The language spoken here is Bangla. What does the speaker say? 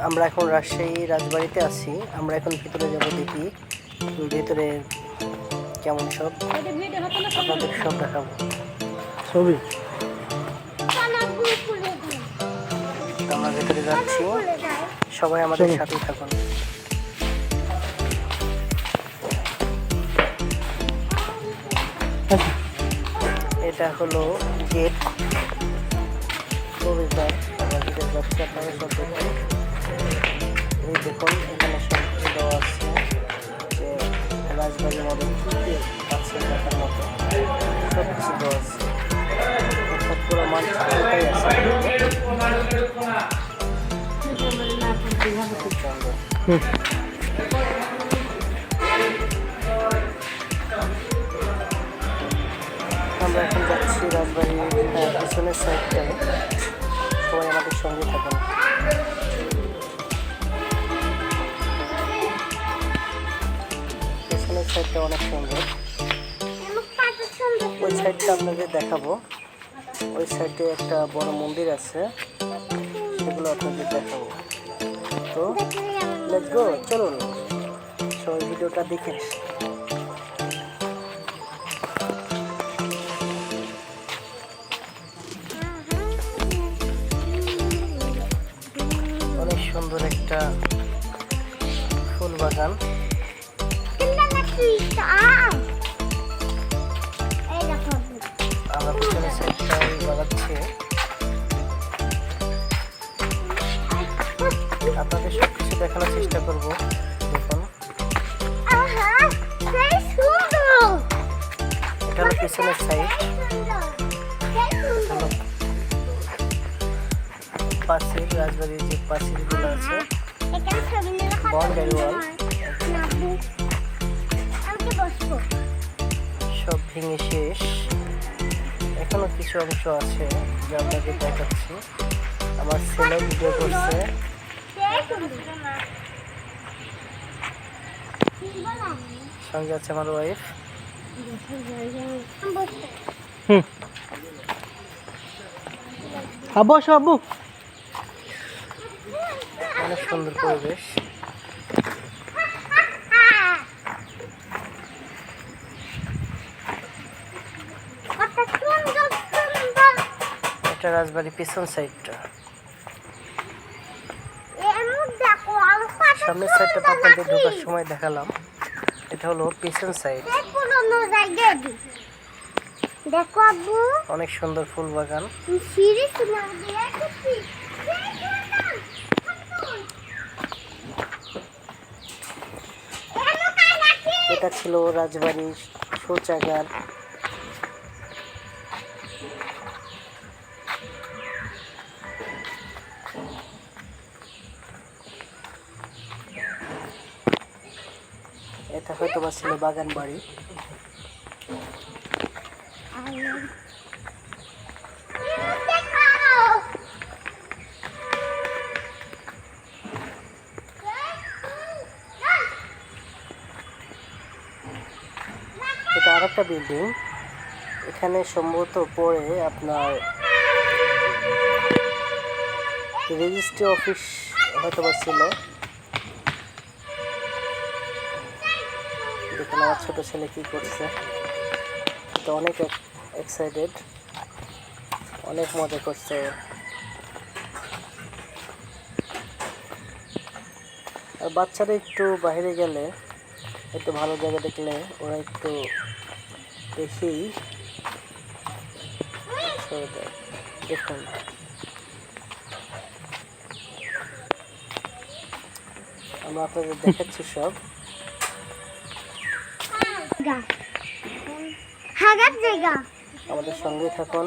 আমরা এখন রাজশাহী রাজবাড়িতে আছি। আমরা এখন ভিতরে যাব, দেখি ভিতরে কেমন সব, আপনাদের সব দেখাবো ছবি। আমরা ভেতরে যাচ্ছি, সবাই আমাদের সাথেই থাকুন। এটা হলো গেট, প্রবেশদ্বার। গেটের যাচ্ছি, আপনারা সব দেখুন। এই দেখুন, এখানে সব কিছু দেওয়া আছে যে রাজবাড়ির মধ্যে কী কী আছে দেখার মতো, সব কিছু দেওয়া আছে। অর্থাৎ পুরো মানচিত্রটাই আছে। আমরা এখন যাচ্ছি রাজবাড়ির পিছনের সাইডটায়, সবাই আমাদের সঙ্গে থাকুন। পিছনের সাইডটা অনেক সুন্দর, ওই সাইডটা আপনাদের দেখাবো। ওই সাইডে একটা বড় মন্দির আছে, সেগুলো আপনাদের দেখাবো। তো লেটস গো, চলুন সবাই ভিডিওটা দেখে। অনেক সুন্দর একটা ফুল বাগান। আমরা পিছনের সাইডটাই বাগাচ্ছি, আপনাদের সব কিছু দেখানোর চেষ্টা করবো। দেখুন, এটা হলো পিছনের সাইড, পাঁচিল, রাজবাড়ির যে পাঁচিলগুলো আছে, বাউন্ডারি ওয়াল, সব ভেঙে শেষ। এখনো কিছু অংশ আছে যা আপনাকে দেখাচ্ছি। আমার ছেলে ভিডিও করছে, সঙ্গে আছে আমার ওয়াইফ। আব্বু আসো, আব্বু। অনেক সুন্দর পরিবেশ। এটা রাজবাড়ির পিছন সাইডটা। সামনের সাইডটা তো আপনাদের ঢোকার সময় দেখালাম। এটা হলো পিছন সাইড। দেখো আব্বু, অনেক সুন্দর ফুল বাগান। এটা ছিল রাজবাড়ির শৌচাগার। এটা হয়তো বা ছিল বাগান বাড়ি। এটা আরেকটা বিল্ডিং, এখানে সম্ভবত পরে আপনার রেজিস্ট্রি অফিস হয়তো বা ছিল। দেখুন আমার ছোট ছেলে কি করছে, তো অনেক এক্সাইটেড, অনেক মজা করছে। আর বাচ্চারা একটু বাইরে গেলে, একটু ভালো জায়গা দেখলে ওরা একটু দেখেই ছেড়ে দেয়। দেখুন, আমরা আপনাদের দেখাচ্ছি সব। আমাদের সঙ্গেই থাকুন।